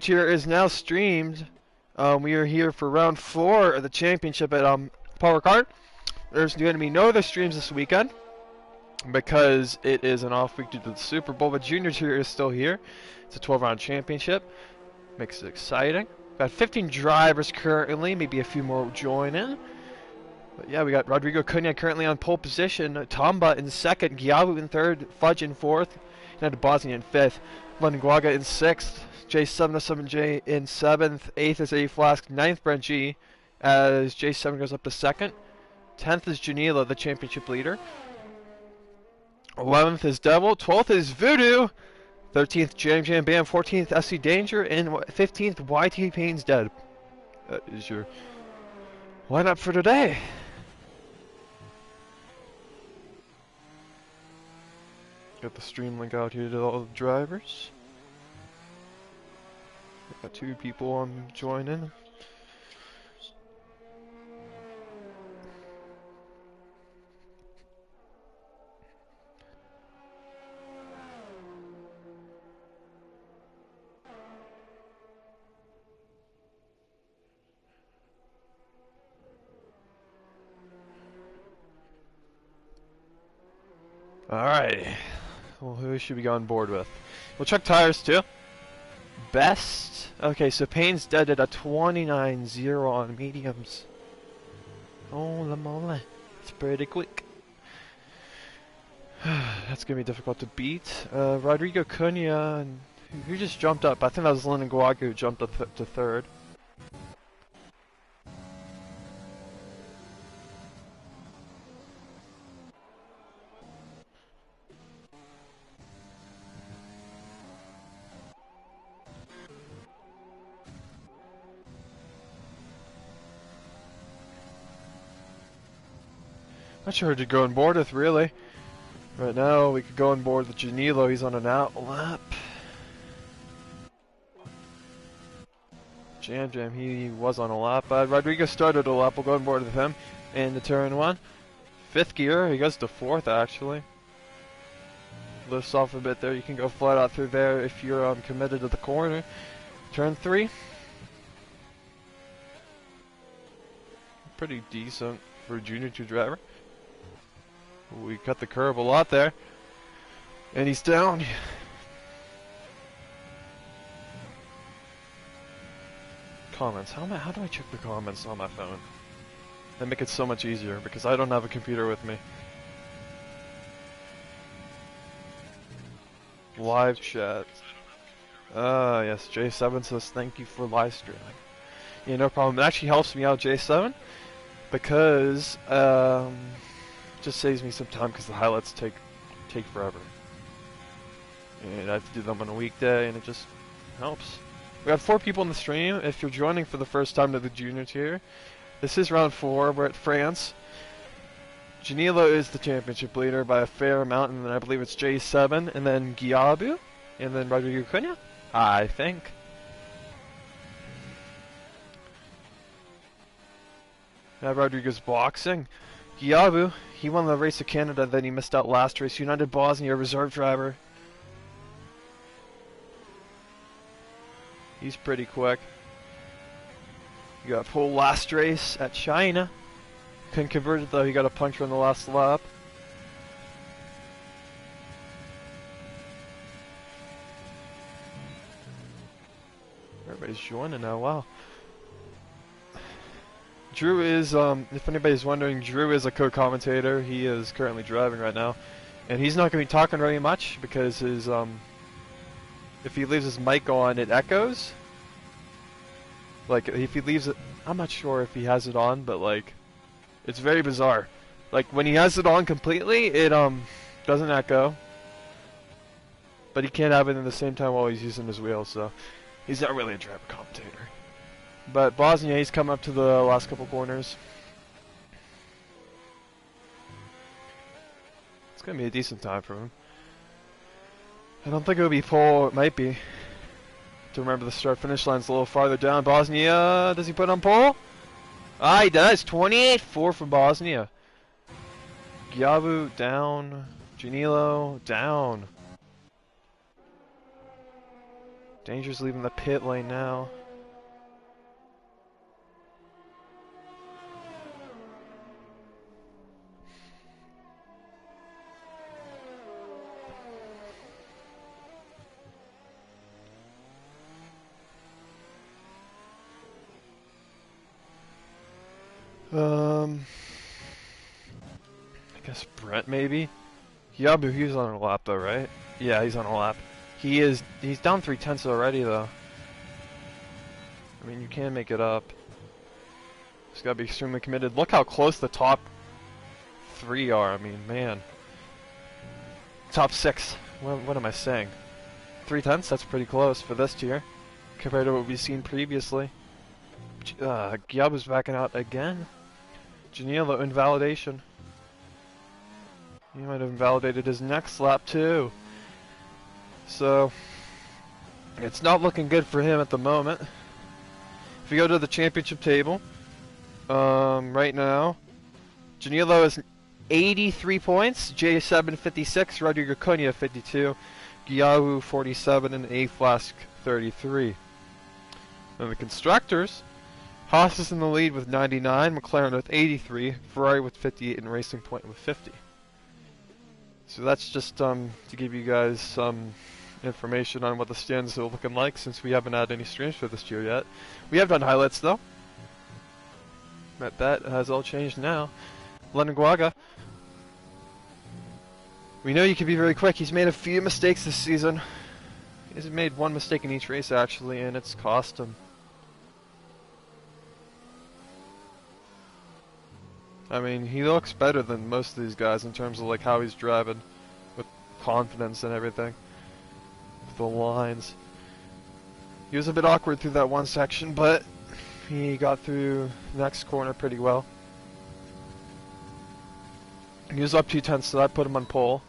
Here is now streamed. We are here for round 4 of the championship at Power Kart. There's going to be no other streams this weekend because it is an off week due to the Super Bowl, but Junior Tier is still here. It's a 12-round championship. Makes it exciting. Got 15 drivers currently, maybe a few more will join in. But yeah, we got Rodrigo Cunha currently on pole position, Tamba in second, Giabu in third, Fudge in fourth, and Bosnia in fifth, London Guaga in sixth, J707J in seventh, eighth is A Flask, ninth Brent G, as J7 goes up to second, 10th is Janila, the championship leader, 11th is Devil, 12th is Voodoo, 13th Jam Jam Bam, 14th SC Danger, and 15th YT Pain's Dead. That is your lineup for today. Got the stream link out here to all the drivers. Got 2 people joining. Alright. Well, who should we go on board with? We'll check tires too. Best. Okay, so Payne's Dead at a 29.0 on mediums. Holy moly. It's pretty quick. That's gonna be difficult to beat. Rodrigo Cunha, who just jumped up? I think that was Lennon Guaga who jumped up to third. Not sure who to go on board with, really. Right now, we could go on board with Janilo. He's on an out lap. Jam Jam, he was on a lap. Rodrigo started a lap. We'll go on board with him in the turn 1. 5th gear. He goes to 4th, actually. Lifts off a bit there. You can go flat out through there if you're committed to the corner. Turn 3. Pretty decent for a Junior 2 driver. We cut the curve a lot there. And he's down. Comments. How do I check the comments on my phone? They make it so much easier because I don't have a computer with me. Live chat. Yes, J7 says thank you for live streaming. Yeah, no problem. It actually helps me out, J7, because just saves me some time because the highlights take forever, and I have to do them on a weekday, and it just helps. We have 4 people in the stream. If you're joining for the first time to the Junior Tier, this is round 4. We're at France. Janilo is the championship leader by a fair amount, and then I believe it's J7, and then Giabu, and then Rodrigo Cunha, I think. Now Rodrigo's boxing. Giabu, he won the race of Canada, then he missed out last race. United Bosnia, reserve driver. He's pretty quick. You got pole last race at China. Couldn't convert it though, he got a puncture on the last lap. Everybody's joining now, wow. Drew is, if anybody's wondering, Drew is a co-commentator. He is currently driving right now. And he's not going to be talking very much because his, if he leaves his mic on, it echoes. Like, if he leaves it, I'm not sure if he has it on, but like, it's very bizarre. Like, when he has it on completely, it, doesn't echo. But he can't have it in the same time while he's using his wheel, so he's not really a driver commentator. But Bosnia, he's come up to the last couple corners. It's going to be a decent time for him. I don't think it will be pole. It might be. To remember the start-finish line's a little farther down. Bosnia, does he put on pole? Ah, he does. 28.4 for Bosnia. Giabu down. Janilo down. Danger's leaving the pit lane now. I guess Brent maybe? Yabu, he's on a lap though, right? Yeah, he's on a lap. He's down 3/10 already though. I mean, you can make it up. Just gotta be extremely committed. Look how close the top 3 are. I mean, man. Top 6. What am I saying? 3/10? That's pretty close for this tier compared to what we've seen previously. Gyabu's backing out again. Janilo, invalidation. He might have invalidated his next lap too. So, it's not looking good for him at the moment. If we go to the championship table, right now, Janilo is 83 points, J7 56, Rodrigo Cunha 52, Gyabu 47, and A-Flask 33. And the constructors, Haas is in the lead with 99, McLaren with 83, Ferrari with 58, and Racing Point with 50. So that's just to give you guys some information on what the stands are looking like, since we haven't had any streams for this year yet. We have done highlights though. But that has all changed now. Lennon Guaga. We know you can be very quick. He's made a few mistakes this season. He's made one mistake in each race actually, and it's cost him. I mean, he looks better than most of these guys in terms of like how he's driving, with confidence and everything. With the lines. He was a bit awkward through that one section, but he got through the next corner pretty well. He was up 2/10, so that put him on pole.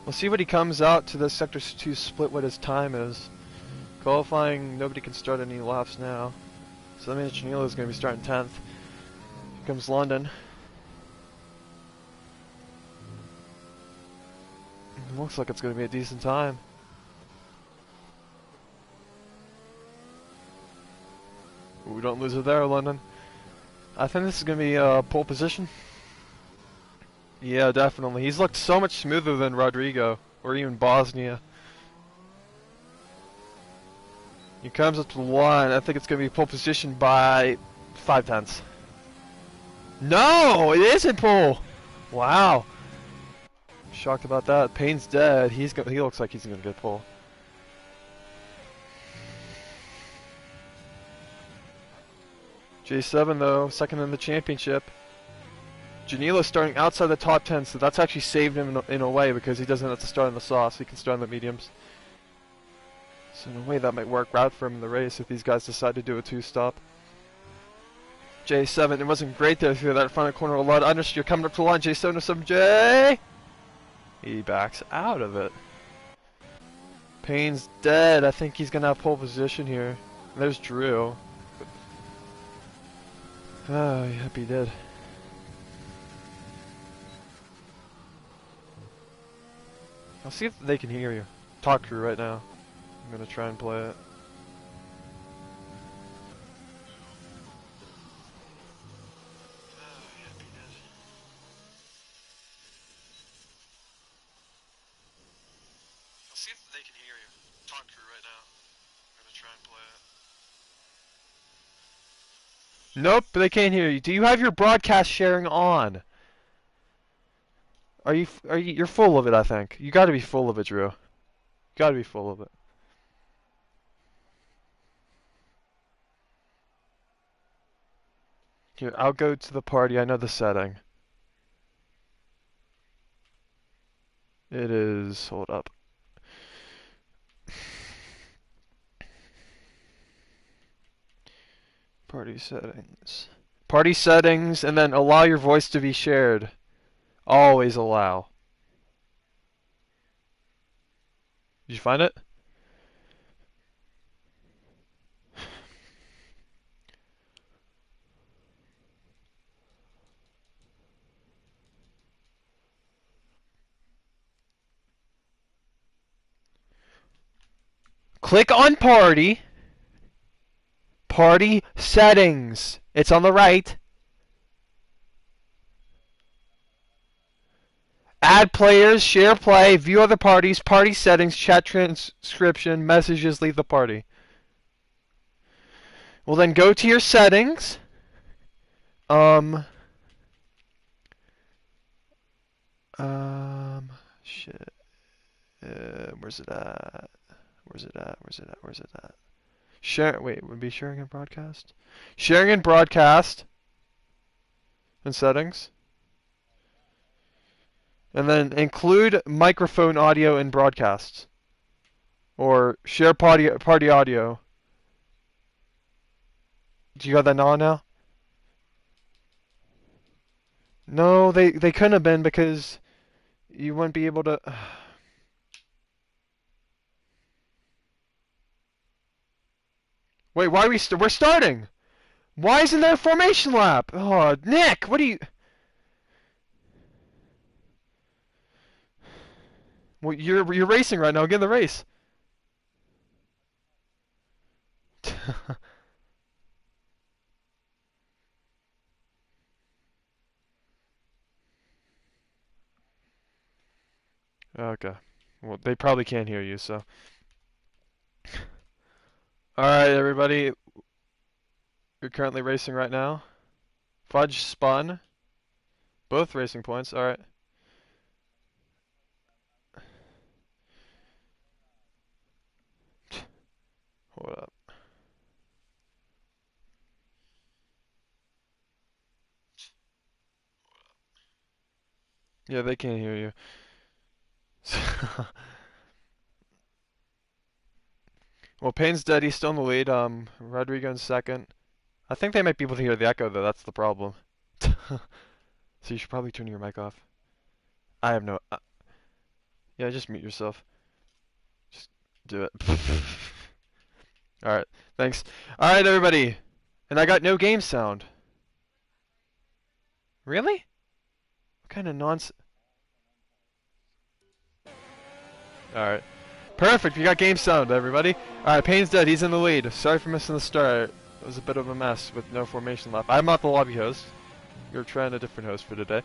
We'll see what he comes out to the Sector 2 split, what his time is. Qualifying, nobody can start any laps now. So that means Janilo is going to be starting 10th. Here comes London. It looks like it's going to be a decent time. Ooh, don't lose it there, London. I think this is going to be a pole position. Yeah, definitely. He's looked so much smoother than Rodrigo, or even Bosnia. He comes up to the line. I think it's going to be pole position by 5/10. No, it isn't pole. Wow. Shocked about that. Payne's dead. He looks like he's going to get pole. J7 though, second in the championship. Janilo's starting outside the top 10, so that's actually saved him in a way because he doesn't have to start on the softs. He can start on the mediums. So in a way that might work out for him in the race if these guys decide to do a 2-stop. J7, it wasn't great there through that front corner. A lot of understeer coming up to the line. J7 to some J. He backs out of it. Payne's dead. I think he's going to have pole position here. There's Drew. Oh, yep, he did. I'll see if they can hear you. Talk through right now. I'm gonna try and play it. I'll see if they can hear you. Talk through right now. I'm gonna try and play it. Nope, they can't hear you. Do you have your broadcast sharing on? You're full of it, I think. You gotta be full of it, Drew. You gotta be full of it. Here, I'll go to the party. I know the setting. It is, hold up. Party settings. Party settings, and then allow your voice to be shared. Always allow. Did you find it? Click on party. Party settings. It's on the right. Add players, share play, view other parties, party settings, chat transcription, messages, leave the party. Well, then go to your settings. Shit. Where's it at? Where's it at? Where's it at? Where's it at? Share. Wait, would it be sharing and broadcast? Sharing and broadcast. In settings. And then include microphone audio in broadcasts. Or share party audio. Do you got that on now? No, they couldn't have been because you wouldn't be able to. Wait, why are we're starting? Why isn't there a formation lap? Oh, Nick, what are you? Well, you're racing right now. Get in the race. Okay. Well, they probably can't hear you, so. Alright, everybody. You're currently racing right now. Fudge spun. Both racing points. Alright. Hold up. Yeah, they can't hear you. Well, Payne's dead. He's still in the lead. Rodrigo in second. I think they might be able to hear the echo, though. That's the problem. So you should probably turn your mic off. I have no... yeah, just mute yourself. Just do it. Alright, thanks. Alright, everybody. And I got no game sound. Really? What kind of nonsense? Alright. Perfect, we got game sound, everybody. Alright, Payne's dead. He's in the lead. Sorry for missing the start. It was a bit of a mess with no formation left. I'm not the lobby host. You're trying a different host for today.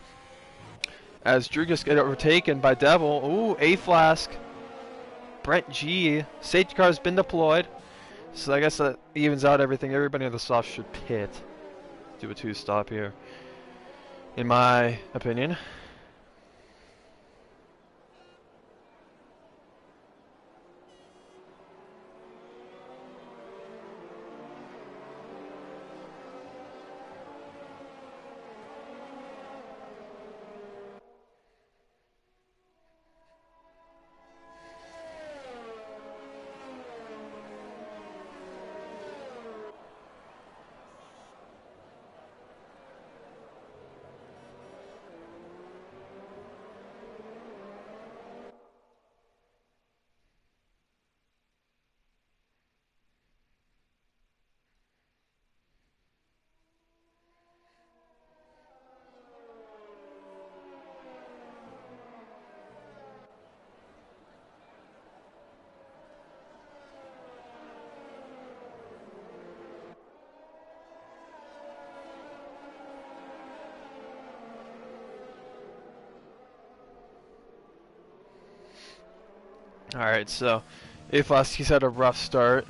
As Drew gets overtaken by Devil. Ooh, A Flask. Brent G. Safety car's been deployed. So I guess that evens out everything. Everybody on the soft should pit. Do a 2-stop here. In my opinion. Alright, so he's had a rough start.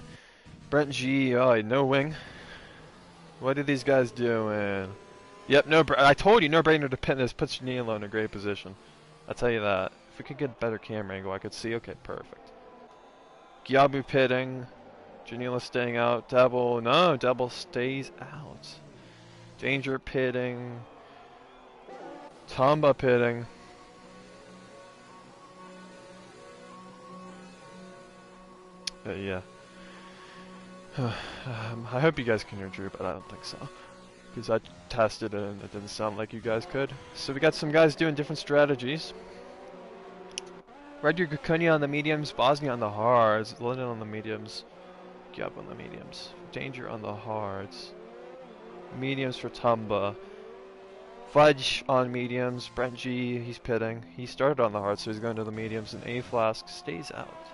Brent G, oh, no wing. What are these guys doing? Yep, no. I told you, no brainer to pin this. Puts Janilo in a great position. I'll tell you that. If we could get a better camera angle, I could see. Okay, perfect. Gyabu pitting. Janilo staying out. Devil, no, Devil stays out. Danger pitting. Tomba pitting. Yeah. I hope you guys can hear Drew, but I don't think so. Because I tested it and it didn't sound like you guys could. So we got some guys doing different strategies. Rodrigo Cunha on the mediums, Bosnia on the hards, London on the mediums, Gyab on the mediums, Danger on the hards, mediums for Tumba, Fudge on mediums, Brent G, he's pitting. He started on the hards, so he's going to the mediums, and A Flask stays out.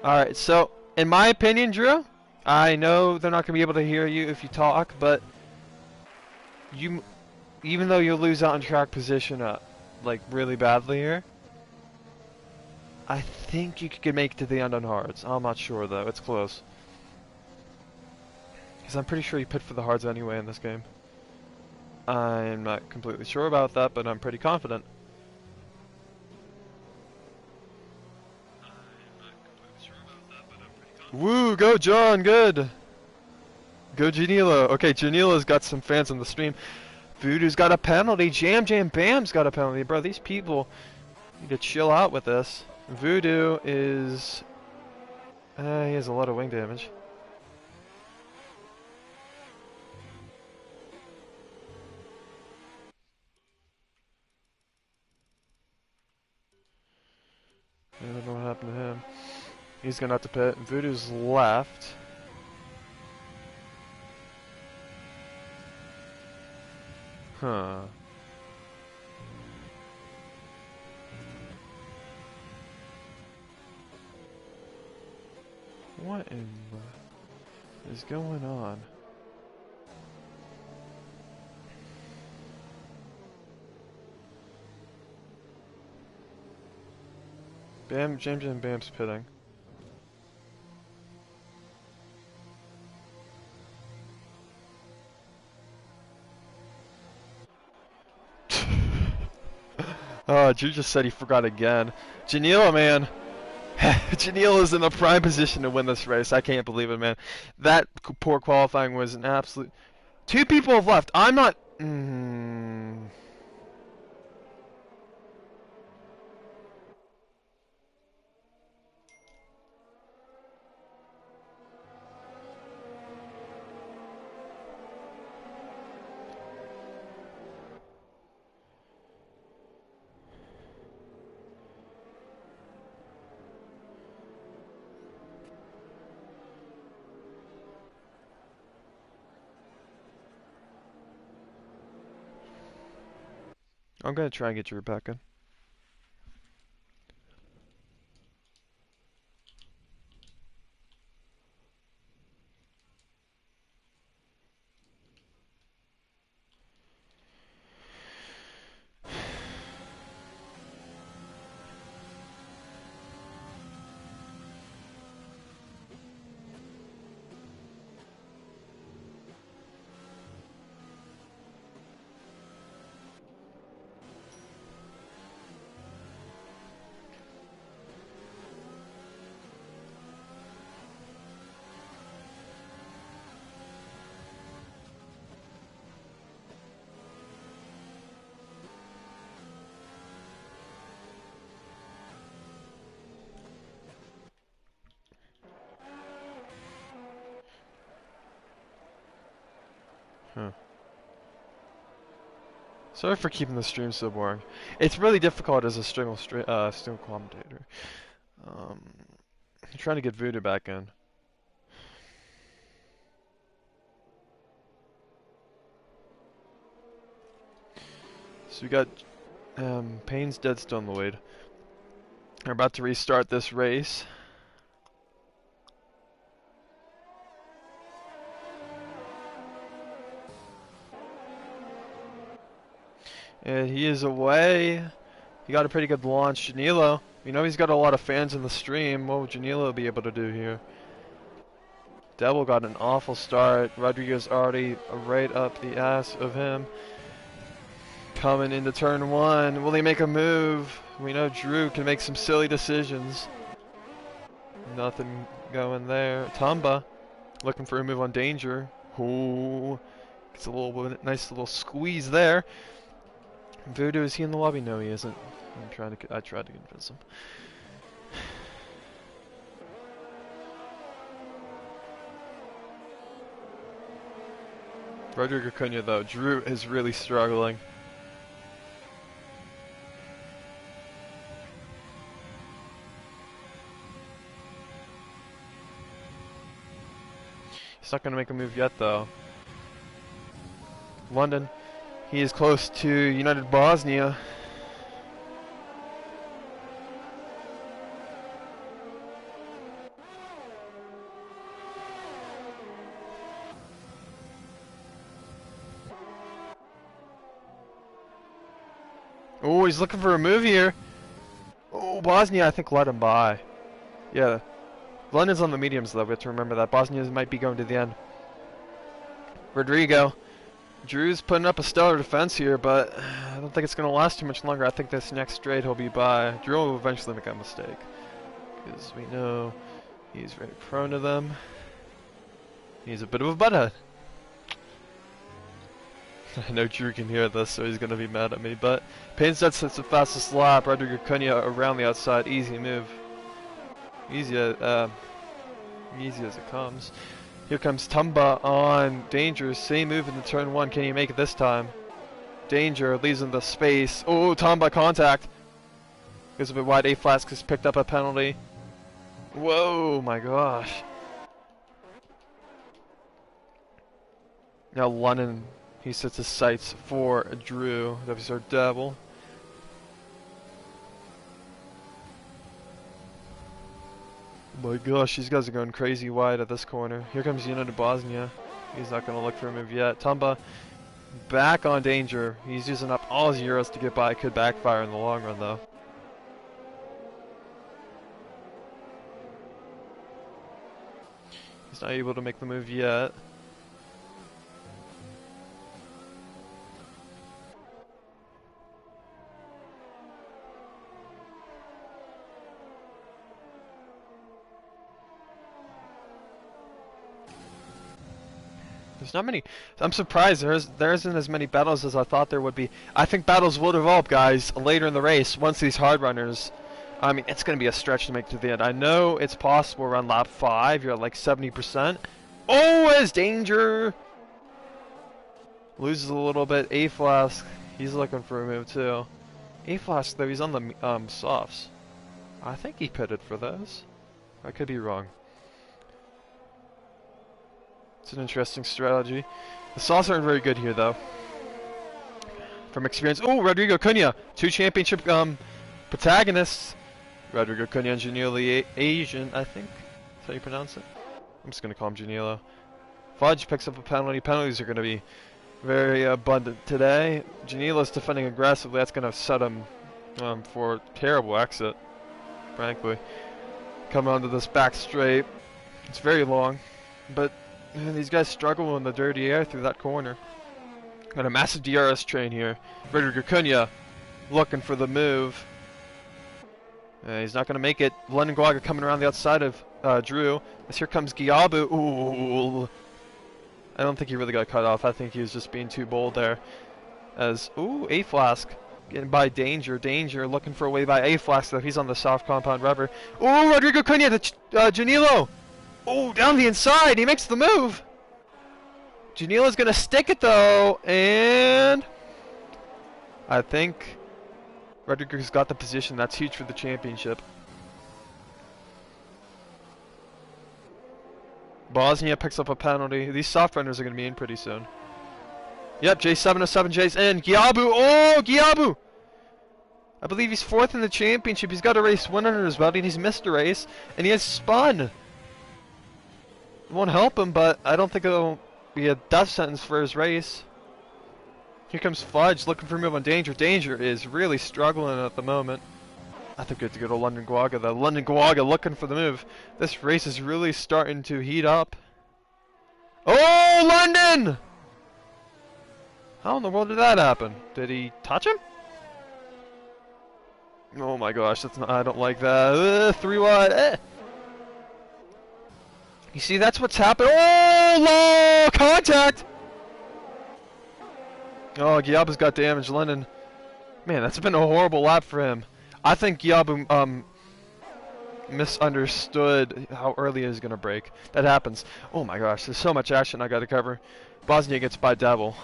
Alright, so In my opinion, Drew, I know they're not going to be able to hear you if you talk, but you, even though you'll lose out on track position, like really badly here, I think you could make it to the end on hards. I'm not sure though. It's close. Because I'm pretty sure you pit for the hards anyway in this game. I'm not completely sure about that, but I'm pretty confident. Woo, go John, good. Go Janilo. Okay, Janilo's got some fans on the stream. Voodoo's got a penalty. Jam Jam Bam's got a penalty. Bro, these people need to chill out with this. Voodoo is... he has a lot of wing damage. I don't know what happened to him. He's gonna have to pit. Voodoo's left. Huh. What in the is going on? Bam, James and Bam's pitting. Oh, Drew just said he forgot again. Janila, man. Janila is in a prime position to win this race. I can't believe it, man. That poor qualifying was an absolute... Two people have left. I'm not... I'm gonna try and get Drew back in. Huh. Sorry for keeping the stream so boring. It's really difficult as a stream commentator. I'm trying to get Voodoo back in. So we got Payne's dead still in the lead. We're about to restart this race. And he is away. He got a pretty good launch. Janilo, you know he's got a lot of fans in the stream. What would Janilo be able to do here? Devil got an awful start. Rodriguez already right up the ass of him. Coming into turn one. Will he make a move? We know Drew can make some silly decisions. Nothing going there. Tumba looking for a move on Danger. Ooh. Gets a little nice little squeeze there. Voodoo, is he in the lobby? No, he isn't. I tried to convince him. Rodrigo Acuna though, Drew is really struggling. He's not going to make a move yet though. London, he is close to United Bosnia. Oh, he's looking for a move here. Oh, Bosnia, I think, let him by. Yeah. London's on the mediums, though. We have to remember that. Bosnia might be going to the end. Rodrigo. Drew's putting up a stellar defense here, but I don't think it's going to last too much longer. I think this next straight he'll be by. Drew will eventually make a mistake. Because we know he's very prone to them. He's a bit of a butthead. I know Drew can hear this, so he's going to be mad at me. But Payne sets the fastest lap. Rodrigo Cunha around the outside. Easy move. Easy as it comes. Here comes Tumba on Danger. Same move in the turn one. Can he make it this time? Danger leaves him the space. Oh, Tumba contact. Goes a bit wide. A-Flask has picked up a penalty. Whoa, my gosh. Now London, he sets his sights for Drew. WSR Devil. My gosh, these guys are going crazy wide at this corner. Here comes United Bosnia. He's not going to look for a move yet. Tumba back on Danger. He's using up all his euros to get by. Could backfire in the long run, though. He's not able to make the move yet. There's not many. I'm surprised there isn't as many battles as I thought there would be. I think battles will develop, guys, later in the race once these hard runners. I mean, it's going to be a stretch to make to the end. I know it's possible around lap 5. You're at like 70%. Oh, as Danger loses a little bit. A-Flask, he's looking for a move too. A-Flask, though, he's on the softs. I think he pitted for those. I could be wrong. It's an interesting strategy. The softs aren't very good here, though. From experience. Oh, Rodrigo Cunha, 2 championship protagonists. Rodrigo Cunha and Janilo Asian, I think. That's how you pronounce it. I'm just going to call him Janilo. Fudge picks up a penalty. Penalties are going to be very abundant today. Janilo's defending aggressively. That's going to set him for a terrible exit, frankly. Coming onto this back straight. It's very long, but these guys struggle in the dirty air through that corner. Got a massive DRS train here. Rodrigo Cunha looking for the move. He's not going to make it. London Guaga coming around the outside of Drew. As here comes Giabu. Ooh. I don't think he really got cut off. I think he was just being too bold there. As, ooh, A-Flask getting by Danger. Danger looking for a way by A-Flask, though. He's on the soft compound rubber. Ooh, Rodrigo Cunha to Janilo. Oh, down the inside. He makes the move. Janilo's going to stick it, though. And I think Rodrigo's got the position. That's huge for the championship. Bosnia picks up a penalty. These soft runners are going to be in pretty soon. Yep, J707J's in. Giabu. Oh, Giabu. I believe he's 4th in the championship. He's got a race win under his belt, and he's missed a race. And he has spun. It won't help him, but I don't think it'll be a death sentence for his race. Here comes Fudge looking for a move on Danger. Danger is really struggling at the moment. I think we have to go to London Guaga, though. London Guaga looking for the move. This race is really starting to heat up. Oh, London! How in the world did that happen? Did he touch him? Oh my gosh, that's not, I don't like that. 3 wide. You see, that's what's happened. Oh, low contact! Oh, Giabu's got damage. London, man, that's been a horrible lap for him. I think Giabu misunderstood how early he's going to break. That happens. Oh my gosh, there's so much action I got to cover. Bosnia gets by Devil.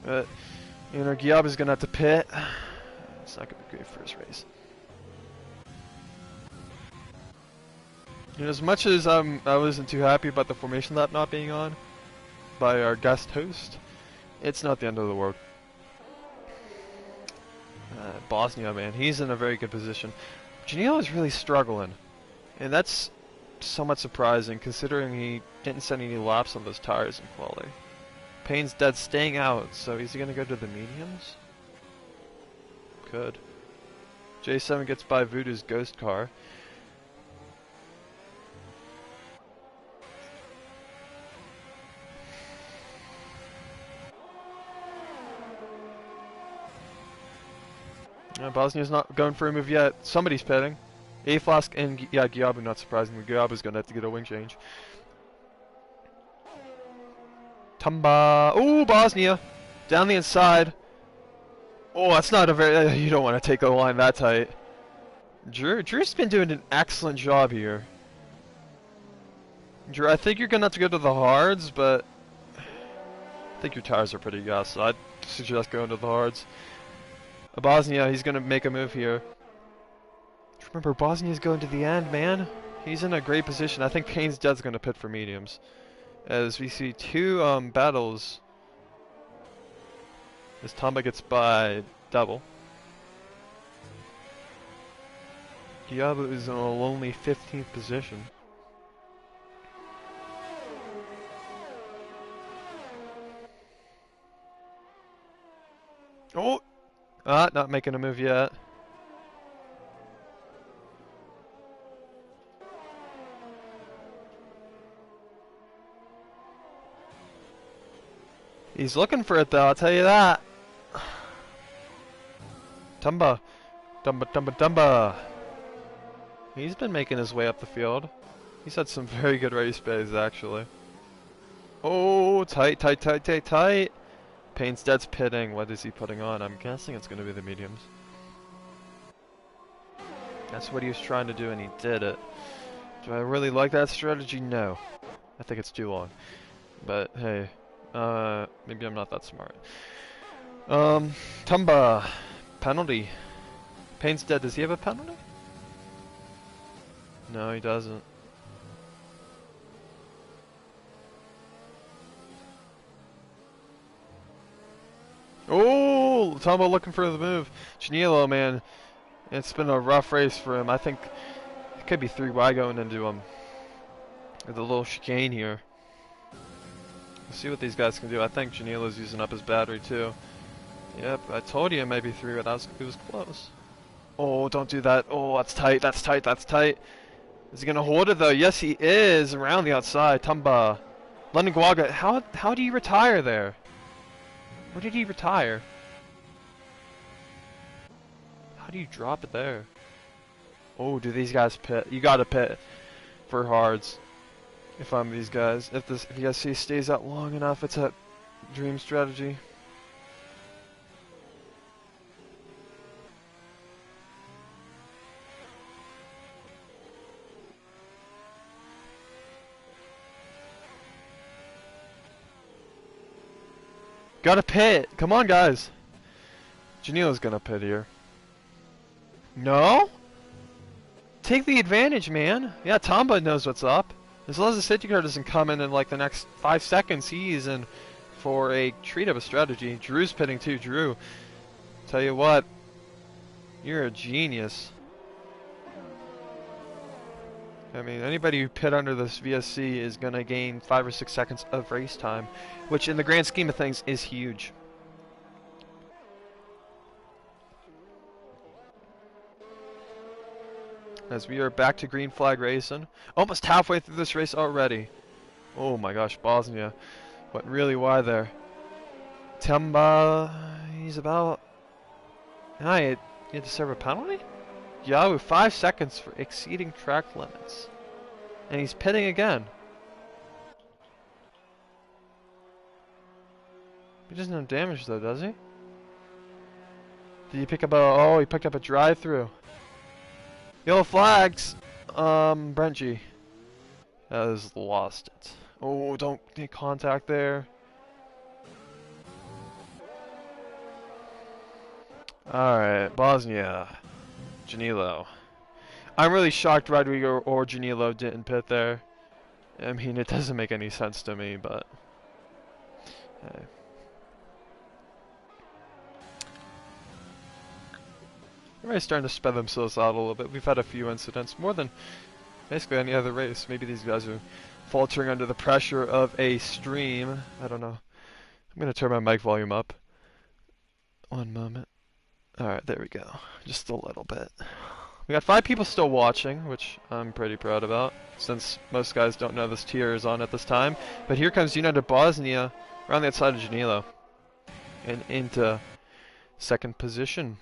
You know, Giabu's going to have to pit. It's not going to be great for his race. You know, as much as I wasn't too happy about the formation lap not being on by our guest host, it's not the end of the world. Bosnia, man, he's in a very good position. Janilo is really struggling, and that's somewhat surprising considering he didn't send any laps on those tires in quality. Payne's dead staying out, so is he going to go to the mediums? Could. J7 gets by Voodoo's ghost car. Bosnia's not going for a move yet. Somebody's pitting. A-Flask and yeah, Giabu, not surprisingly. Giabu's going to have to get a wing change. Tumba. Ooh, Bosnia. Down the inside. Oh, that's not a very... you don't want to take a line that tight. Drew's been doing an excellent job here. Drew, I think you're going to have to go to the hards, but... I think your tires are pretty gas, so I'd suggest going to the hards. Bosnia, he's going to make a move here. Remember, Bosnia's going to the end, man. He's in a great position. I think Payne's Dead's going to pit for mediums. As we see two battles. As Tamba gets by double. Giabu is in a lonely 15th position. Oh! Not making a move yet. He's looking for it though, I'll tell you that. Tumba. Dumba. He's been making his way up the field. He's had some very good race bays actually. Oh, tight. Payne's Dead's pitting. What is he putting on? I'm guessing it's going to be the mediums. That's what he was trying to do and he did it. Do I really like that strategy? No. I think it's too long. But hey, maybe I'm not that smart. Tumba. Penalty. Payne's Dead, does he have a penalty? No, he doesn't. Oh, Tumba looking for the move. Janilo, man, it's been a rough race for him. I think it could be 3Y going into him. The little chicane here. Let's see what these guys can do. I think Janilo's using up his battery too. Yep, I told you it might be 3, but it was close. Oh, don't do that. Oh, that's tight. Is he gonna hold it though? Yes, he is. Around the outside, Tumba. London Guaga, how do you retire there? Where did he retire? How do you drop it there? Oh, do these guys pit? You gotta pit for hards. If I'm these guys, if you guys see stays out long enough, it's a dream strategy. Gotta pit! Come on, guys! Janilo's gonna pit here. No? Take the advantage, man! Yeah, Tamba knows what's up. As long as the safety car doesn't come in like the next 5 seconds, he's in for a treat of a strategy. Drew's pitting too. Drew, tell you what, you're a genius. I mean, anybody who pit under this VSC is going to gain 5 or 6 seconds of race time, which in the grand scheme of things is huge. As we are back to green flag racing. Almost halfway through this race already. Oh my gosh, Bosnia. Went really wide there. Temba, he's about... he had to serve a penalty? Yahoo, 5 seconds for exceeding track limits. And he's pitting again. He doesn't have damage though, does he? Did he pick up a... oh, he picked up a drive-through. Yellow flags! Brent G has lost it. Oh, don't make contact there. Alright, Bosnia. Janilo. I'm really shocked Rodrigo or Janilo didn't pit there. I mean, it doesn't make any sense to me, but... hey. Everybody's starting to spread themselves out a little bit. We've had a few incidents. More than basically any other race. Maybe these guys are faltering under the pressure of a stream. I don't know. I'm gonna turn my mic volume up. One moment. Alright, there we go. Just a little bit. We got 5 people still watching, which I'm pretty proud about, since most guys don't know this tier is on at this time. But here comes United Bosnia around the outside of Janilo and into second position.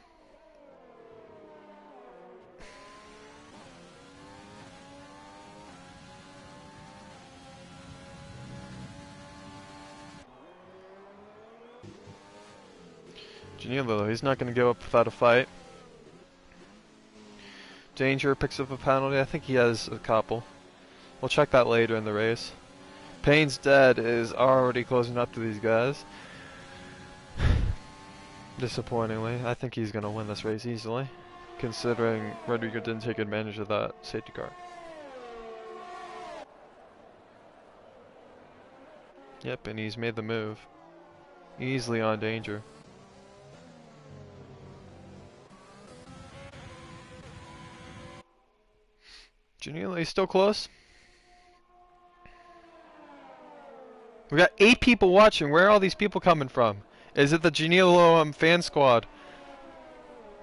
Janilo, he's not going to go up without a fight. Danger picks up a penalty. I think he has a couple. We'll check that later in the race. Payne's Dead is already closing up to these guys. Disappointingly, I think he's going to win this race easily, considering Rodrigo didn't take advantage of that safety car. Yep, and he's made the move. Easily on Danger. Janilo, he's still close. We got 8 people watching. Where are all these people coming from? Is it the Janilo fan squad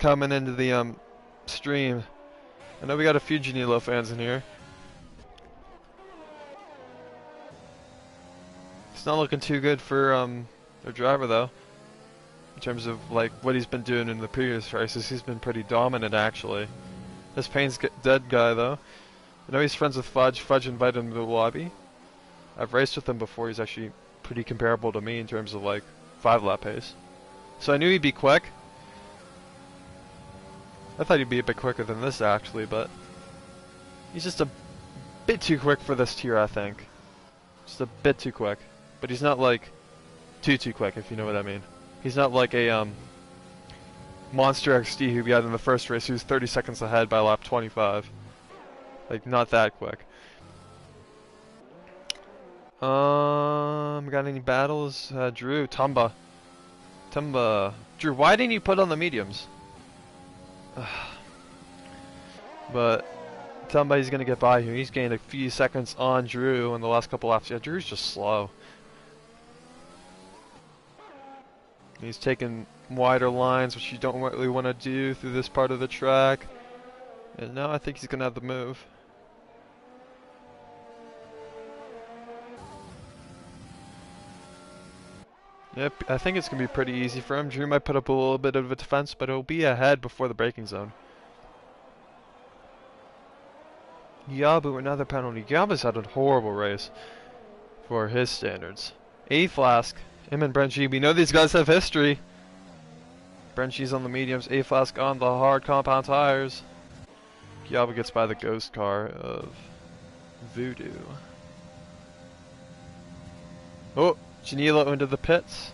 coming into the stream? I know we got a few Janilo fans in here. It's not looking too good for their driver though. In terms of like what he's been doing in the previous races, he's been pretty dominant actually. This Payne's Dead guy though, I know he's friends with Fudge. Fudge invited him to the lobby. I've raced with him before. He's actually pretty comparable to me in terms of like 5-lap pace. So I knew he'd be quick. I thought he'd be a bit quicker than this actually, but he's just a bit too quick for this tier, I think. Just a bit too quick. But he's not like too quick, if you know what I mean. He's not like a Monster XD who we had in the first race who's 30 seconds ahead by lap 25. Like, not that quick. Got any battles? Drew, Tumba. Drew, why didn't you put on the mediums? But Tumba, he's gonna get by here. He's gained a few seconds on Drew in the last couple laps. Yeah, Drew's just slow. He's taking wider lines, which you don't really want to do through this part of the track. And now I think he's gonna have the move. Yep, I think it's going to be pretty easy for him. Drew might put up a little bit of a defense, but he'll be ahead before the braking zone. Yabu, another penalty. Yabu's had a horrible race for his standards. A Flask, him and Brent G. We know these guys have history. Brent G's on the mediums, A Flask on the hard compound tires. Yabu gets by the ghost car of Voodoo. Oh! Janilo into the pits.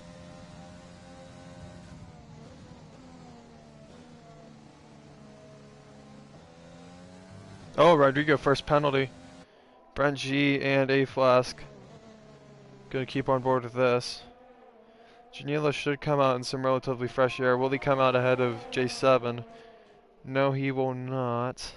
Oh, Rodrigo first penalty. Brent G and A Flask gonna keep on board with this. Janilo should come out in some relatively fresh air. Will he come out ahead of J7? No, he will not.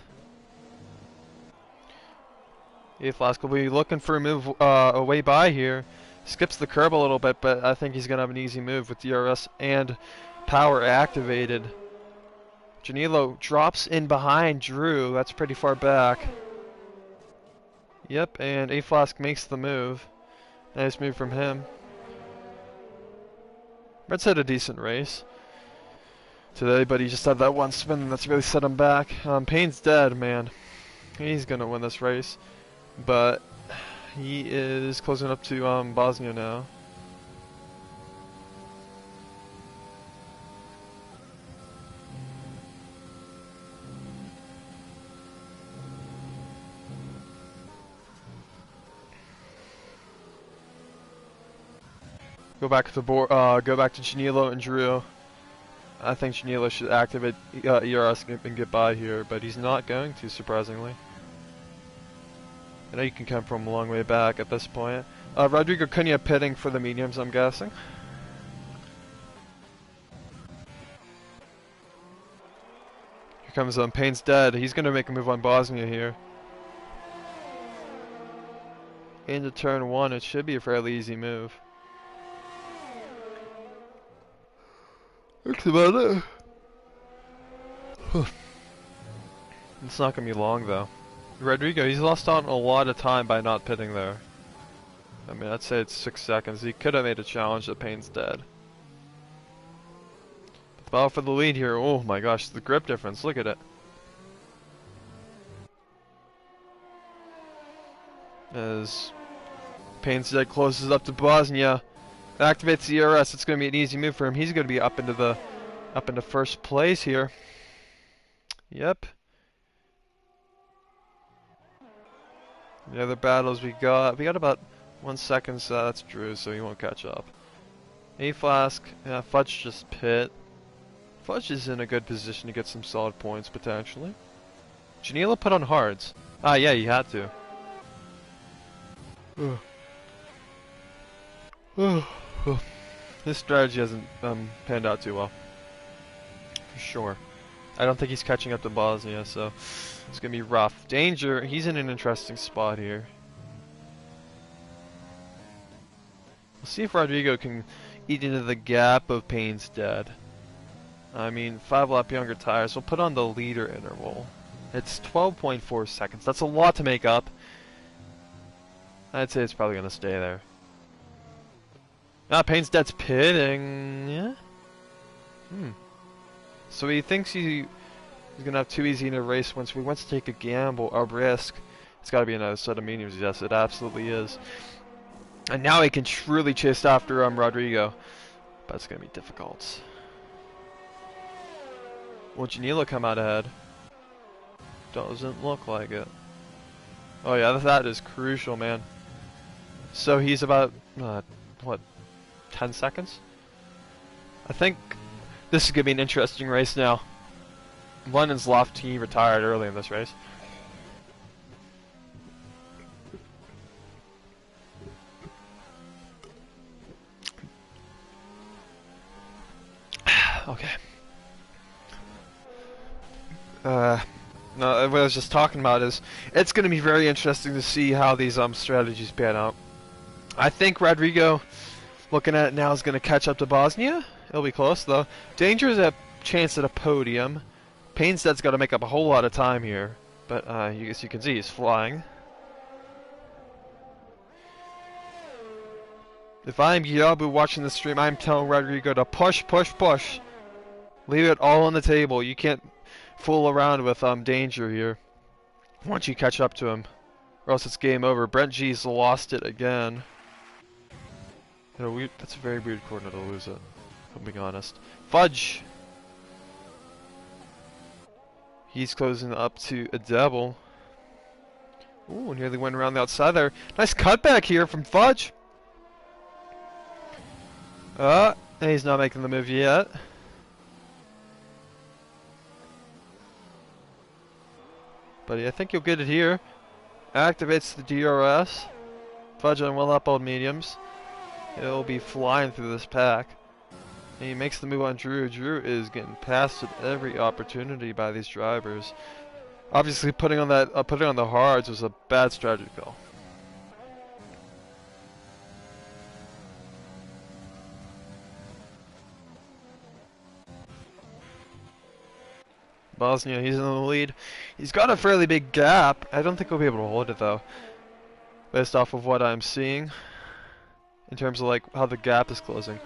A Flask will be looking for a move away by here. Skips the curb a little bit, but I think he's going to have an easy move with DRS and power activated. Janilo drops in behind Drew. That's pretty far back. Yep, and A Flask makes the move. Nice move from him. Red's had a decent race today, but he just had that one spin that's really set him back. Payne's Dead, man. He's going to win this race, but he is closing up to Bosnia now. Go back to Janilo and Drew. I think Janilo should activate ERS and get by here, but he's not going to, surprisingly. I know you can come from a long way back at this point. Rodrigo Cunha pitting for the mediums, I'm guessing. Here comes Payne's Dead. He's going to make a move on Bosnia here. into turn 1, it should be a fairly easy move. That's about it. It's not going to be long, though. Rodrigo, he's lost out a lot of time by not pitting there. I mean, I'd say it's 6 seconds. He could have made a challenge that Payne's dead. Battle for the lead here. Oh my gosh, the grip difference. Look at it. As Payne's dead closes up to Bosnia. Activates the ERS. It's going to be an easy move for him. He's going to be up into first place here. Yep. The other battles we got about 1 second, so that's Drew, so he won't catch up. A-Flask, yeah, Fudge just pit. Fudge is in a good position to get some solid points, potentially. Janila put on hards. Ah, yeah, he had to. His strategy hasn't panned out too well. For sure. I don't think he's catching up to Bosnia, so it's going to be rough. Danger, he's in an interesting spot here. We'll see if Rodrigo can eat into the gap of Payne's dead. I mean, 5 lap younger tires. We'll put on the leader interval. It's 12.4 seconds. That's a lot to make up. I'd say it's probably going to stay there. Ah, Payne's dead's pitting. Yeah? So he thinks he's going to have too easy in a race once we wants to take a gamble, a risk. It's got to be another set of mediums. Yes, it absolutely is. And now he can truly chase after Rodrigo. But it's going to be difficult. Will Janila come out ahead? Doesn't look like it. Oh yeah, that is crucial, man. So he's about, what, 10 seconds? I think this is going to be an interesting race now. London's Loft, he retired early in this race. Okay. No, what I was just talking about is it's going to be very interesting to see how these strategies pan out. I think Rodrigo, looking at it now, is going to catch up to Bosnia. It'll be close though. Danger is a chance at a podium. Payne's dead's got to make up a whole lot of time here, but as you can see, he's flying. If I'm Yabu watching the stream, I'm telling Rodrigo to push, push, push. Leave it all on the table. You can't fool around with Danger here once you catch up to him, or else it's game over. Brent G's lost it again. You know, that's a very weird corner to lose it, if I'm being honest. Fudge! He's closing up to a double. Ooh, nearly went around the outside there. Nice cutback here from Fudge! He's not making the move yet. But I think you'll get it here. Activates the DRS. Fudge on 1 lap old mediums. It'll be flying through this pack. And he makes the move on Drew. Drew is getting passed at every opportunity by these drivers. Obviously, putting on the hards was a bad strategy call. Bosnia, he's in the lead. He's got a fairly big gap. I don't think he'll be able to hold it though, based off of what I'm seeing, in terms of like how the gap is closing.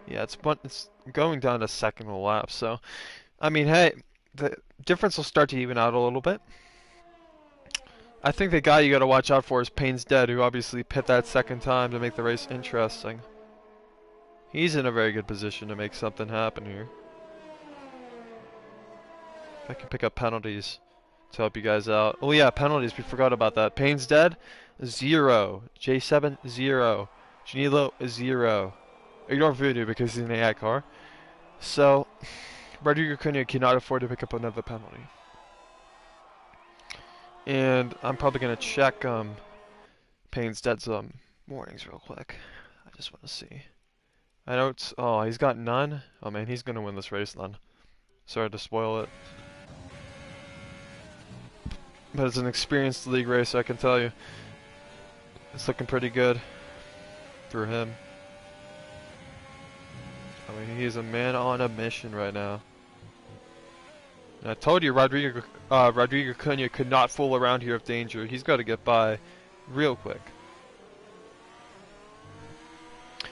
Yeah, it's going down to second lap. So, I mean, hey, the difference will start to even out a little bit. I think the guy you got to watch out for is Payne's Dead, who obviously pit that second time to make the race interesting. He's in a very good position to make something happen here. I can pick up penalties to help you guys out. Oh yeah, penalties, we forgot about that. Payne's Dead, 0. J7, 0. Janilo, 0. Ignore Voodoo because he's an AI car. So, Rodrigo Cunha cannot afford to pick up another penalty. And I'm probably going to check Payne's Dead's warnings real quick. I just want to see. I know it's... Oh, he's got none? Oh man, he's going to win this race then. Sorry to spoil it. But it's an experienced league race, I can tell you. It's looking pretty good for him. I mean, he's a man on a mission right now. And I told you, Rodrigo Cunha could not fool around here of danger. He's got to get by real quick.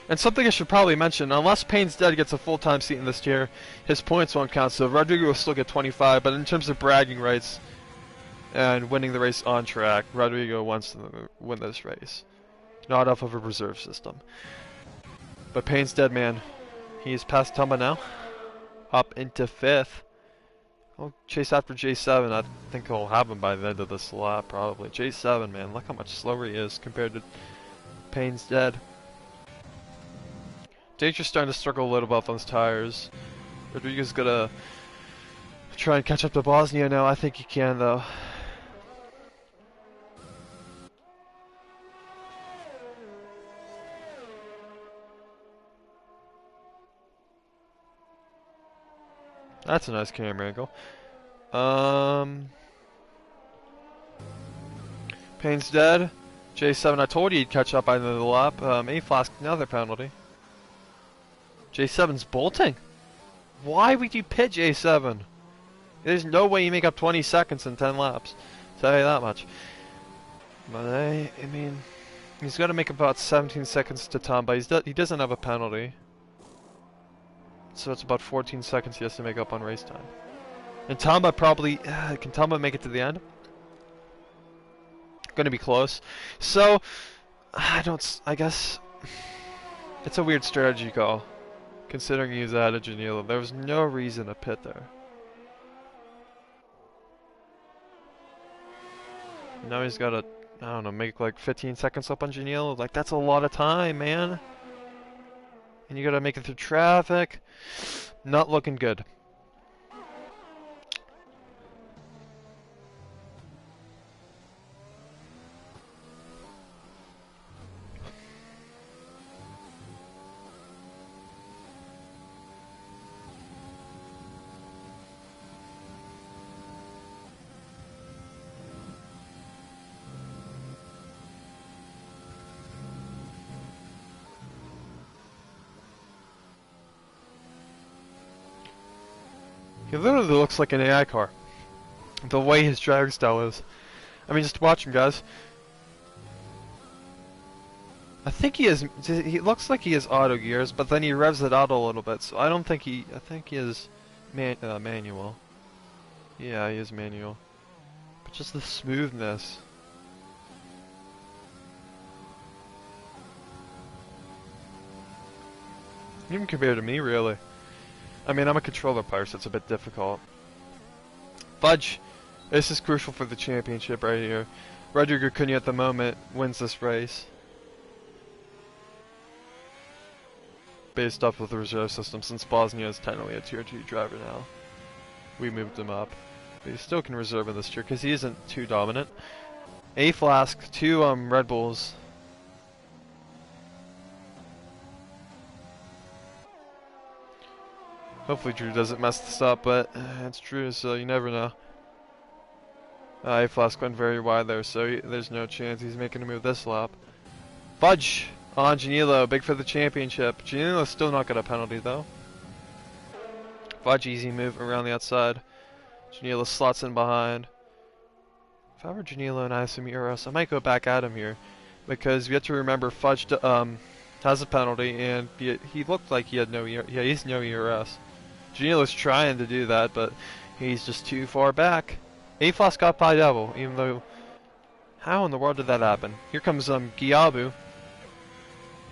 And something I should probably mention, unless Payne's Dead gets a full-time seat in this tier, his points won't count, so Rodrigo will still get 25, but in terms of bragging rights and winning the race on track, Rodrigo wants to win this race. Not off of a reserve system. But Payne's Dead, man, he's past Tumba now, up into 5th. I'll chase after J7, I think he'll have him by the end of this lap, probably. J7, man, look how much slower he is compared to Payne's Dead. Danger's starting to struggle a little bit on those tires. Rodriguez's gonna try and catch up to Bosnia now. I think he can, though. That's a nice camera angle. Payne's Dead. J7, I told you he'd catch up by the end of the lap. A-Flask, another penalty. J7's bolting. Why would you pit J7? There's no way you make up 20 seconds in 10 laps. Tell you that much. But I mean, he's got to make about 17 seconds to Tom, he doesn't have a penalty. So it's about 14 seconds he has to make up on race time. And Tamba probably... can Tamba make it to the end? Gonna be close. So, I guess... It's a weird strategy call. Considering he's out of Janila. There was no reason to pit there. Now he's got to, I don't know, make like 15 seconds up on Janila. Like, that's a lot of time, man. And you gotta make it through traffic. Not looking good. He literally looks like an AI car. The way his drag style is. I mean, just watch him, guys. I think he looks like he has auto gears, but then he revs it out a little bit, so I think he is manual. Yeah, he is manual. But just the smoothness. Even compared to me, really. I mean, I'm a controller player, so it's a bit difficult. Fudge! This is crucial for the championship right here. Rodrigo Cunha at the moment wins this race. Based off of the reserve system, since Bosnia is technically a tier 2 driver now. We moved him up. But he still can reserve in this tier, because he isn't too dominant. A-Flask, 2 Red Bulls. Hopefully Drew doesn't mess this up, but it's Drew, so you never know. A-Flask went very wide there, so there's no chance he's making a move this lap. Fudge on Janilo, big for the championship. Janilo's still not got a penalty, though. Fudge, easy move around the outside. Janilo slots in behind. If I were Janilo and I have some ERS, I might go back at him here. Because we have to remember Fudge has a penalty, and he looked like he had no ERS. Yeah, he's no ERS. Janilo's trying to do that, but he's just too far back. A-Flask got by double, even though... How in the world did that happen? Here comes Giabu.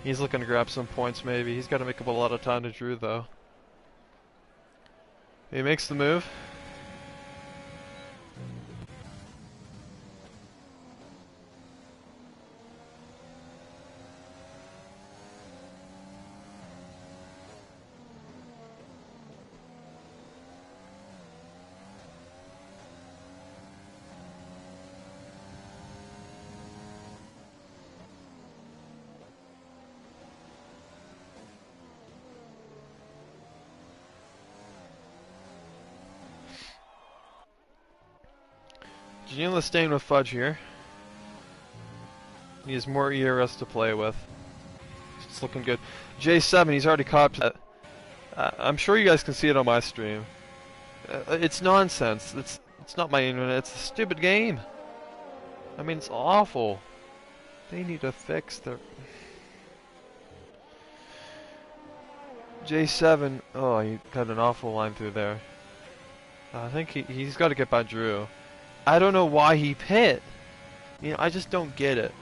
He's looking to grab some points, maybe. He's got to make up a lot of time to Drew, though. He makes the move. Janila's staying with Fudge here. He has more ERS to play with. It's looking good. J7, he's already caught. I'm sure you guys can see it on my stream. It's nonsense. It's not my internet. It's a stupid game. I mean, it's awful. They need to fix their... J7, oh, he got an awful line through there. I think he's got to get by Drew. I don't know why he pit. You know, I just don't get it.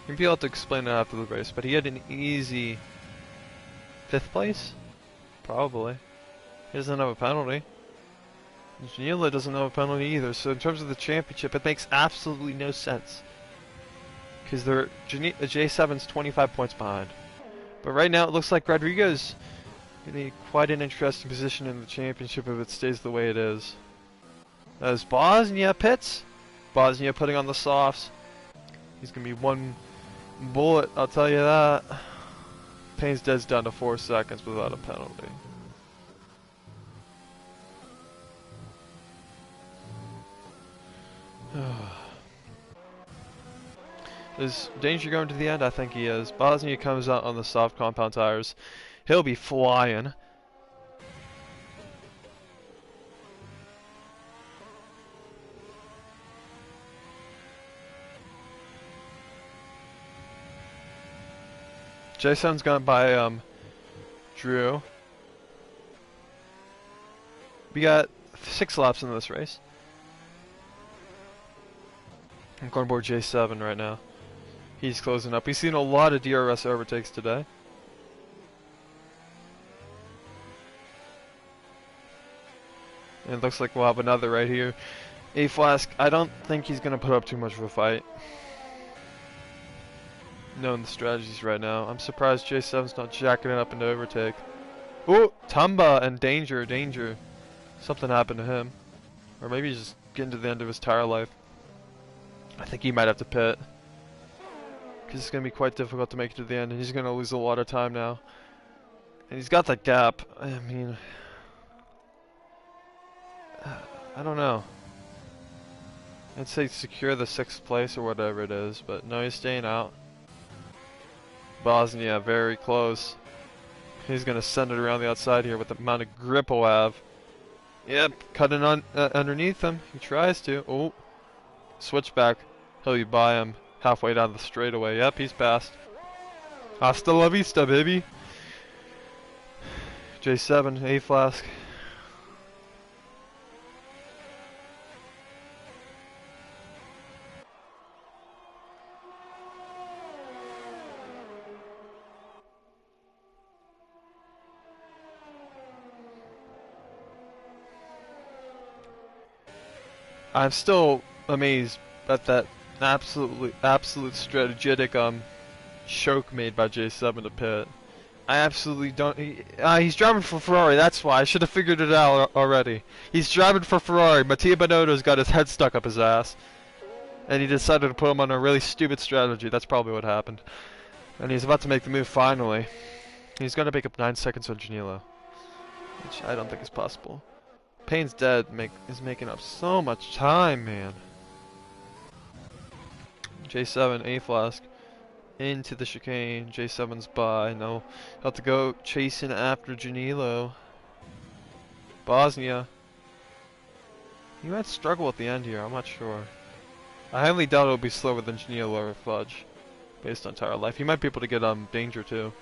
You'll be able to explain it after the race, but he had an easy 5th place? Probably. He doesn't have a penalty. Janila doesn't have a penalty either, so in terms of the championship, it makes absolutely no sense. Because J7's 25 points behind. But right now, it looks like Rodrigo's in quite an interesting position in the championship if it stays the way it is. As Bosnia pits. Bosnia putting on the softs. He's going to be one bullet, I'll tell you that. Payne's dead's down to 4 seconds without a penalty. Is Danger going to the end? I think he is. Bosnia comes out on the soft compound tires. He'll be flying. Jason's gone by Drew. We got 6 laps in this race. I'm going aboard J7 right now. He's closing up. We've seen a lot of DRS overtakes today. And it looks like we'll have another right here. A-Flask, I don't think he's going to put up too much of a fight. Knowing the strategies right now. I'm surprised J7's not jacking it up into overtake. Ooh, Tumba and Danger. Something happened to him. Or maybe he's just getting to the end of his tire life. I think he might have to pit. Because it's going to be quite difficult to make it to the end. And he's going to lose a lot of time now. And he's got that gap. I mean... I don't know. I'd say secure the 6th place or whatever it is. But no, he's staying out. Bosnia, very close. He's going to send it around the outside here with the amount of grip he'll have. Yep, cutting on underneath him. He tries to. Oh, switchback. He'll be by him halfway down the straightaway. Yep, he's passed. Hasta la vista, baby. J7, A-Flask. I'm still amazed at that absolute strategic choke made by J7 to pit. I absolutely don't. He's driving for Ferrari. That's why I should have figured it out already. He's driving for Ferrari. Mattia Binotto's got his head stuck up his ass, and he decided to put him on a really stupid strategy. That's probably what happened. And he's about to make the move finally. He's going to make up 9 seconds on Janilo, which I don't think is possible. Payne's dead is making up so much time, man. J7, A-Flask, into the chicane. J7's by. No, have to go chasing after Janilo. Bosnia. He might struggle at the end here, I'm not sure. I highly doubt it'll be slower than Janilo or Fudge, based on tire life. He might be able to get Danger too.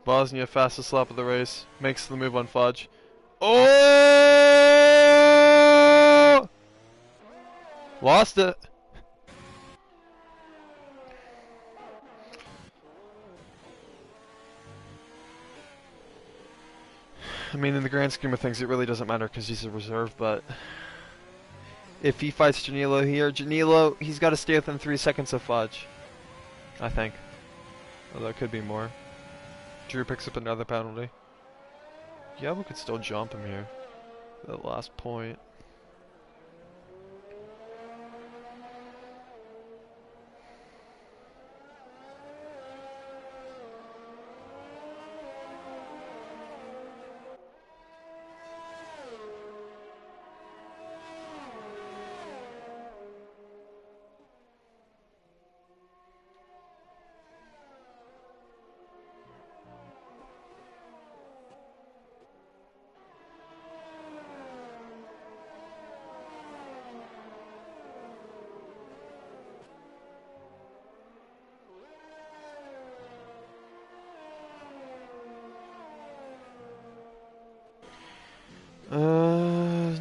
Bosnia, fastest lap of the race, makes the move on Fudge. Oh! Lost it. I mean, in the grand scheme of things, it really doesn't matter because he's a reserve, but if he fights Janilo here, Janilo, he's got to stay within 3 seconds of Fudge, I think. Although it could be more. Drew picks up another penalty. Yeah, we could still jump him here. That last point.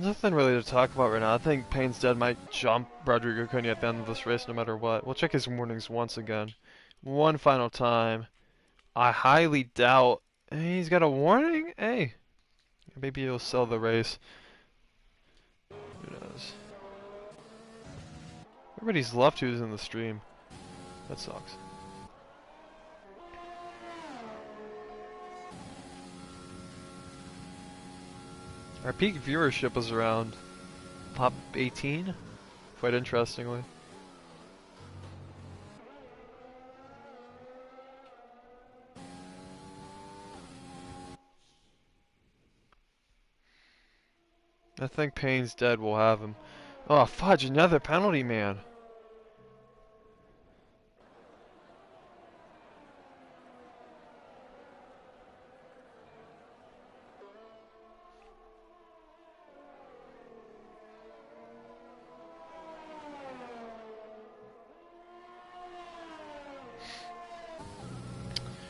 Nothing really to talk about right now. I think Payne's Dead might jump Rodrigo Cunha at the end of this race no matter what. We'll check his warnings once again. One final time. I highly doubt he's got a warning? Hey, maybe he'll sell the race. Who knows? Everybody's left who's in the stream. That sucks. Our peak viewership was around top 18, quite interestingly. I think Payne's Dead will have him. Oh, fudge, another penalty, man.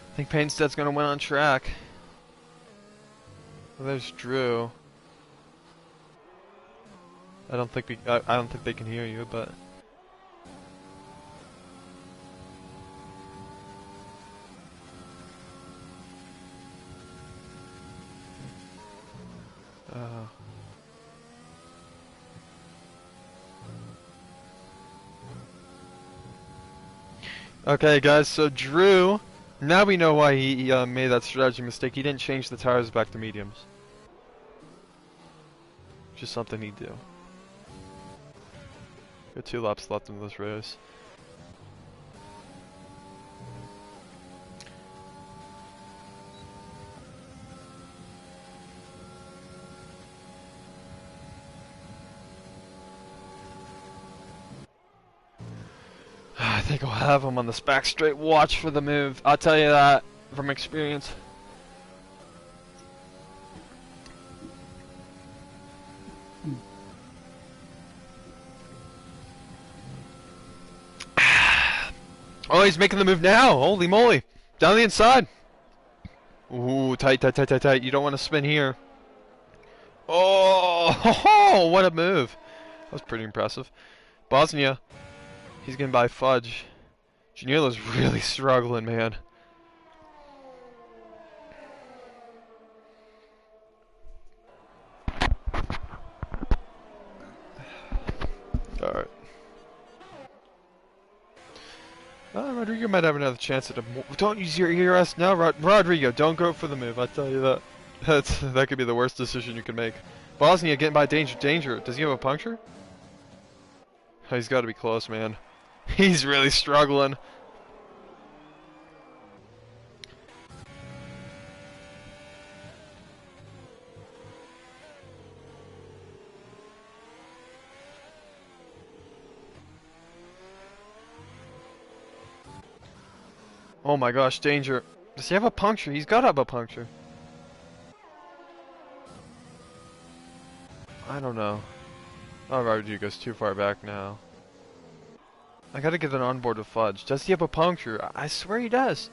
I think Payne's Dead's gonna win on track. Well, there's Drew. I don't think they can hear you, but okay, guys. So Drew, now we know why he made that strategy mistake. He didn't change the tires back to mediums. Just something he'd do. Got 2 laps left in this race. I think I'll have him on this back straight. Watch for the move. I'll tell you that from experience. Oh, he's making the move now. Holy moly. Down the inside. Ooh, tight. You don't want to spin here. Oh, what a move. That was pretty impressive. Bosnia. He's getting by fudge. Janila's really struggling, man. Alright. Rodrigo might have another chance at a... Don't use your ERS now, Rodrigo. Don't go for the move, I tell you that. That could be the worst decision you can make. Bosnia getting by danger. Does he have a puncture? Oh, he's got to be close, man. He's really struggling. Oh my gosh, danger. Does he have a puncture? He's got to have a puncture. I don't know. Oh, Rodrigo's too far back now. I gotta get an onboard with Fudge. Does he have a puncture? I swear he does.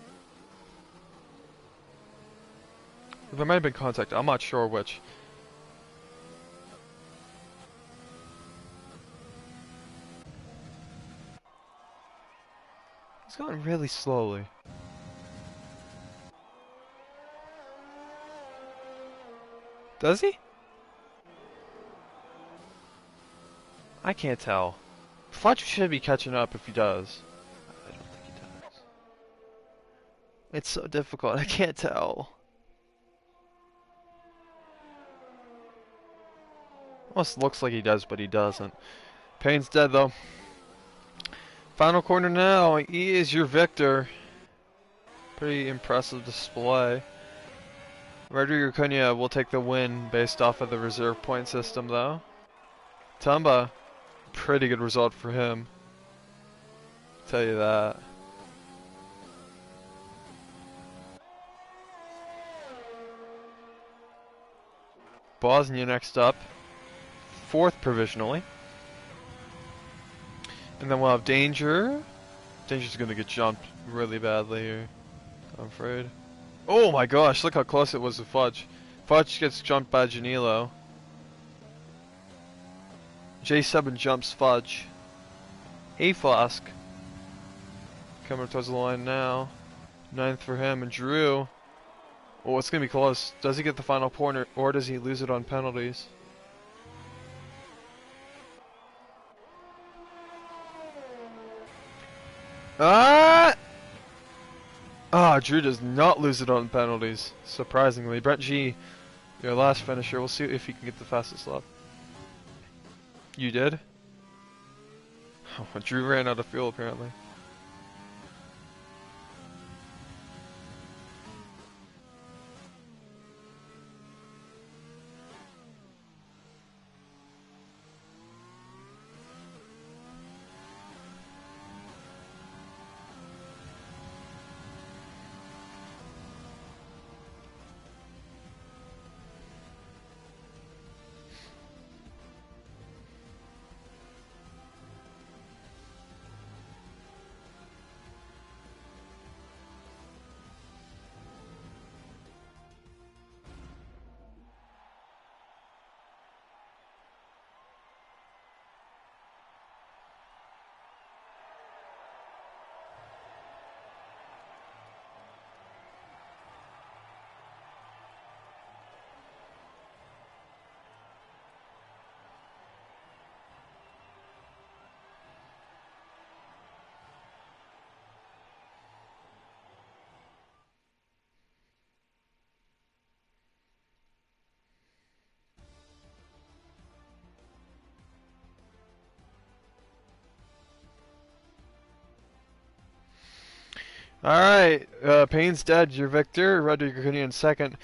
There might have been contact. I'm not sure which. He's going really slowly. Does he? I can't tell. Fudge should be catching up if he does. I don't think he does. It's so difficult. I can't tell. Almost looks like he does, but he doesn't. Payne's dead though. Final corner now. He is your victor. Pretty impressive display. Rodrigo Cunha will take the win based off of the reserve point system though. Tumba, pretty good result for him. Tell you that. Bosnia next up. 4th provisionally. And then we'll have Danger. Danger's gonna get jumped really badly here, I'm afraid. Oh my gosh, look how close it was to Fudge. Fudge gets jumped by Janilo. J7 jumps Fudge. Hey Flask. Coming towards the line now. 9th for him, and Drew. Oh, it's gonna be close. Does he get the final point, or does he lose it on penalties? Ah! Ah, Drew does not lose it on penalties, surprisingly. Brent G, your last finisher. We'll see if he can get the fastest lap. You did? Oh, Drew ran out of fuel, apparently. Alright, Payne's dead, your victor. Rodrigo Cunha in 2nd.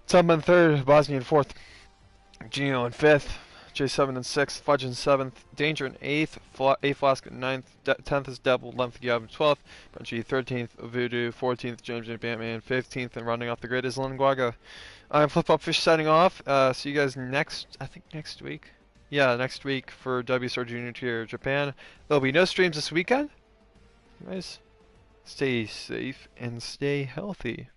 Tumba in 3rd. Bosnia in 4th. Gino in 5th. J7 in 6th. Fudge in 7th. Danger in 8th. A Flask in 9th. 10th is Devil. 11th Gab in 12th. G 13th. Voodoo. 14th. James and Batman. 15th. And rounding off the grid is Linguaga. I'm Flip Up Fish signing off. See you guys next week. Yeah, next week for WSR Junior Tier Japan. There'll be no streams this weekend. Anyways. Stay safe and stay healthy.